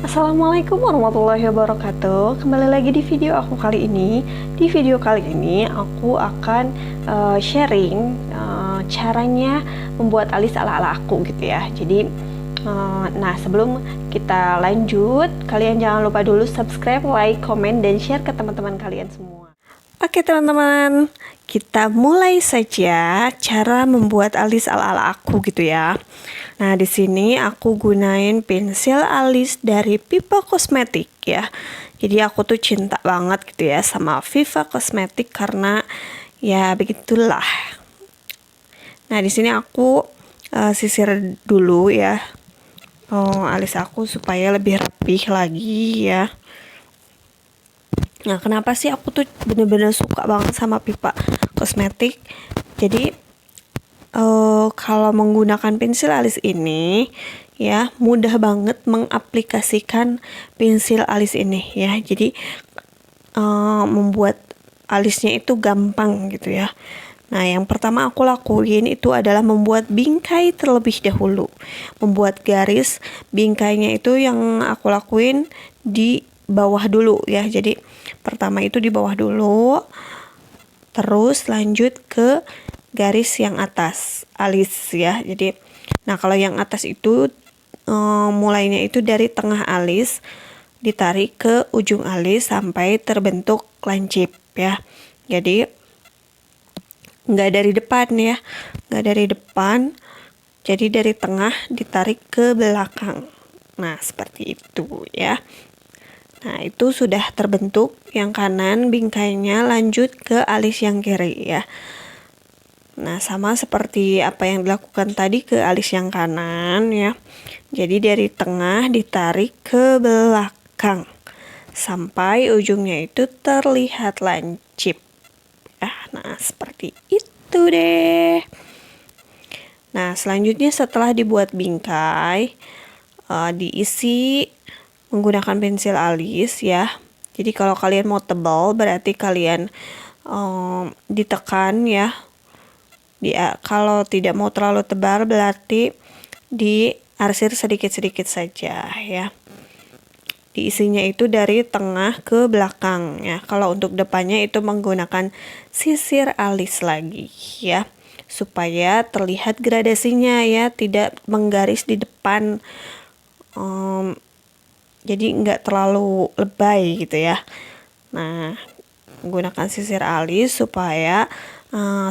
Assalamualaikum warahmatullahi wabarakatuh. Kembali lagi di video aku kali ini. Di video kali ini aku akan sharing caranya membuat alis ala-ala aku gitu ya. Jadi nah, sebelum kita lanjut, kalian jangan lupa dulu subscribe, like, komen, dan share ke teman-teman kalian semua. Oke teman-teman, kita mulai saja cara membuat alis ala-ala aku gitu ya. Nah, di sini aku gunain pensil alis dari Viva Cosmetic ya. Jadi aku tuh cinta banget gitu ya sama Viva Cosmetic karena ya begitulah. Nah, di sini aku sisir dulu ya. Alis aku supaya lebih rapih lagi ya. Nah, kenapa sih aku tuh bener-bener suka banget sama Viva Cosmetic? Jadi kalau menggunakan pensil alis ini ya mudah banget mengaplikasikan pensil alis ini ya. Jadi membuat alisnya itu gampang gitu ya. Nah, yang pertama aku lakuin itu adalah membuat bingkai terlebih dahulu. Membuat garis bingkainya itu yang aku lakuin di bawah dulu ya. Jadi pertama itu di bawah dulu, terus lanjut ke garis yang atas alis ya. Jadi nah, kalau yang atas itu mulainya itu dari tengah alis, ditarik ke ujung alis sampai terbentuk lancip ya. Jadi nggak dari depan ya, nggak dari depan, jadi dari tengah ditarik ke belakang. Nah, seperti itu ya. Nah, itu sudah terbentuk yang kanan, bingkainya lanjut ke alis yang kiri ya. Nah, sama seperti apa yang dilakukan tadi ke alis yang kanan ya. Jadi dari tengah ditarik ke belakang sampai ujungnya itu terlihat lancip. Nah, seperti itu deh. Nah, selanjutnya setelah dibuat bingkai, diisi menggunakan pensil alis ya. Jadi kalau kalian mau tebal berarti kalian ditekan ya. Kalau tidak mau terlalu tebal berarti diarsir sedikit-sedikit saja ya. Diisinya itu dari tengah ke belakang ya. Kalau untuk depannya itu menggunakan sisir alis lagi ya, supaya terlihat gradasinya ya, tidak menggaris di depan. Jadi nggak terlalu lebay gitu ya. Nah, menggunakan sisir alis supaya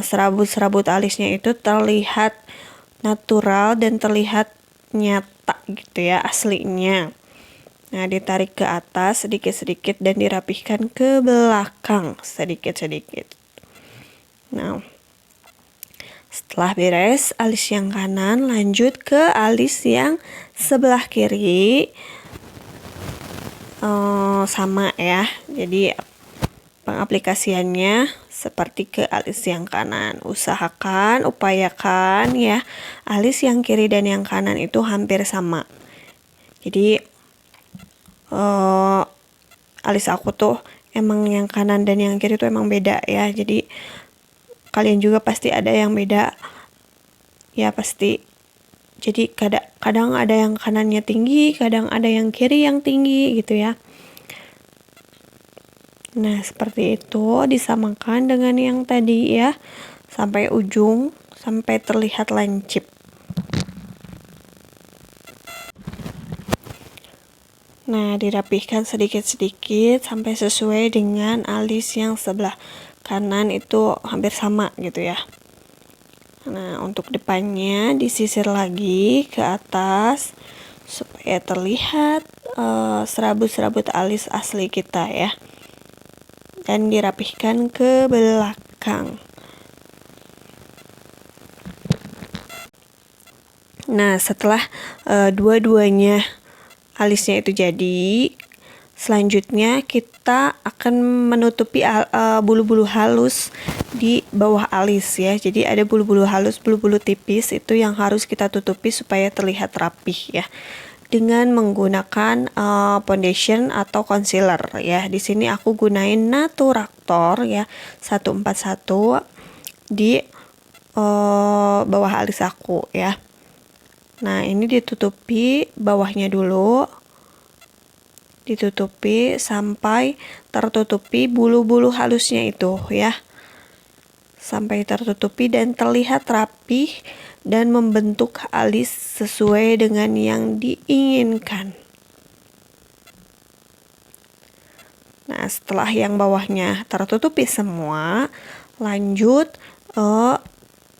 serabut-serabut alisnya itu terlihat natural dan terlihat nyata gitu ya, aslinya. Nah, ditarik ke atas sedikit-sedikit dan dirapihkan ke belakang sedikit-sedikit. Nah, setelah beres alis yang kanan, lanjut ke alis yang sebelah kiri. Sama ya, jadi pengaplikasiannya seperti ke alis yang kanan. Upayakan ya, alis yang kiri dan yang kanan itu hampir sama. Jadi alis aku tuh emang yang kanan dan yang kiri tuh emang beda ya. Jadi kalian juga pasti ada yang beda ya, pasti. Jadi kadang ada yang kanannya tinggi, kadang ada yang kiri yang tinggi gitu ya. Nah, seperti itu disamakan dengan yang tadi ya, sampai ujung, sampai terlihat lancip. Nah, dirapihkan sedikit-sedikit sampai sesuai dengan alis yang sebelah kanan itu hampir sama gitu ya. Nah, untuk depannya disisir lagi ke atas supaya terlihat serabut-serabut alis asli kita ya. Dan dirapihkan ke belakang. Nah, setelah dua-duanya alisnya itu jadi, selanjutnya kita akan menutupi bulu-bulu halus di bawah alis ya. Jadi ada bulu-bulu halus, bulu-bulu tipis itu yang harus kita tutupi supaya terlihat rapih ya, dengan menggunakan foundation atau concealer ya. Di sini aku gunain Naturactor ya 141 di bawah alis aku ya. Nah, ini ditutupi bawahnya dulu. ditutupi sampai tertutupi bulu-bulu halusnya itu ya. Sampai tertutupi dan terlihat rapih dan membentuk alis sesuai dengan yang diinginkan. Nah, setelah yang bawahnya tertutupi semua, lanjut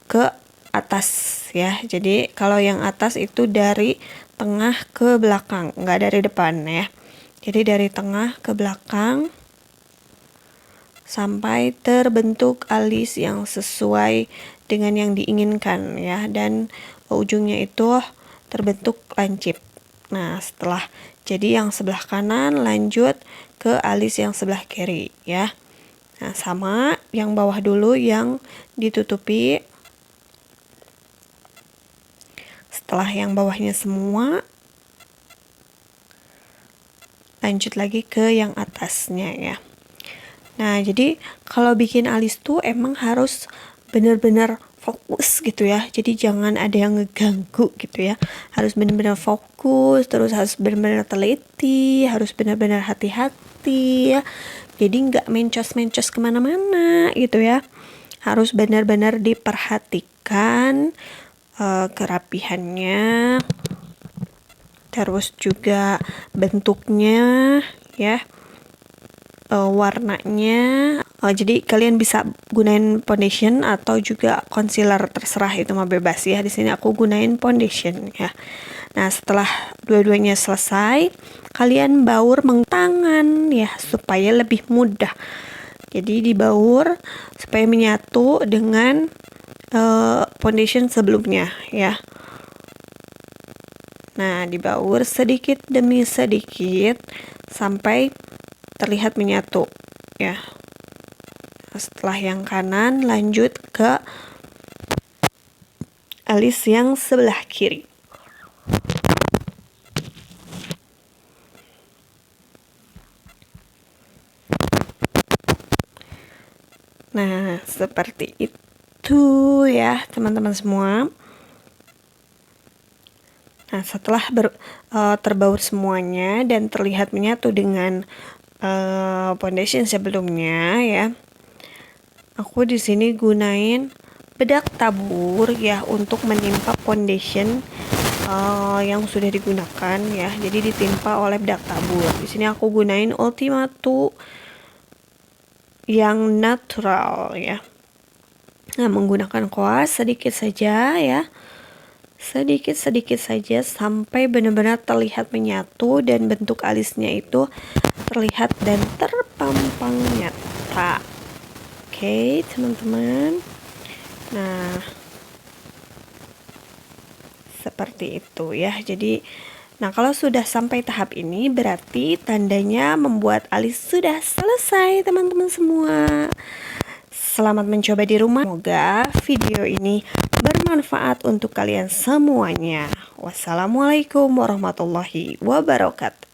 ke atas ya. Jadi kalau yang atas itu dari tengah ke belakang, nggak dari depan ya. Jadi dari tengah ke belakang sampai terbentuk alis yang sesuai dengan yang diinginkan ya, dan ujungnya itu terbentuk lancip. Nah, setelah jadi yang sebelah kanan lanjut ke alis yang sebelah kiri ya. Nah, sama yang bawah dulu yang ditutupi. Setelah yang bawahnya semua, lanjut lagi ke yang atasnya ya. Nah, jadi kalau bikin alis tuh emang harus benar-benar fokus gitu ya. Jadi jangan ada yang ngeganggu gitu ya. Harus benar-benar fokus, terus harus benar-benar teliti, harus benar-benar hati-hati ya. Jadi nggak mencos-mencos kemana-mana gitu ya. Harus benar-benar diperhatikan kerapihannya, terus juga bentuknya ya. Warnanya. Jadi kalian bisa gunain foundation atau juga concealer, terserah, itu mah bebas ya. Di sini aku gunain foundation ya. Nah, setelah dua-duanya selesai, kalian baur tangan ya supaya lebih mudah. Jadi dibaur supaya menyatu dengan foundation sebelumnya ya. Nah, dibaur sedikit demi sedikit sampai terlihat menyatu ya. Setelah yang kanan lanjut ke alis yang sebelah kiri. Nah, seperti itu ya teman-teman semua. Nah, setelah terbaur semuanya dan terlihat menyatu dengan foundation sebelumnya ya, aku di sini gunain bedak tabur ya untuk menimpa foundation yang sudah digunakan ya. Jadi ditimpa oleh bedak tabur. Di sini aku gunain Ultimatu yang natural ya. Nah, menggunakan koas sedikit saja ya. Sedikit saja sampai benar-benar terlihat menyatu dan bentuk alisnya itu terlihat dan terpampang nyata. Oke, teman-teman. Nah, seperti itu ya. Jadi, nah kalau sudah sampai tahap ini berarti tandanya membuat alis sudah selesai, teman-teman semua. Selamat mencoba di rumah. Semoga video ini bermanfaat untuk kalian semuanya. Wassalamualaikum warahmatullahi wabarakatuh.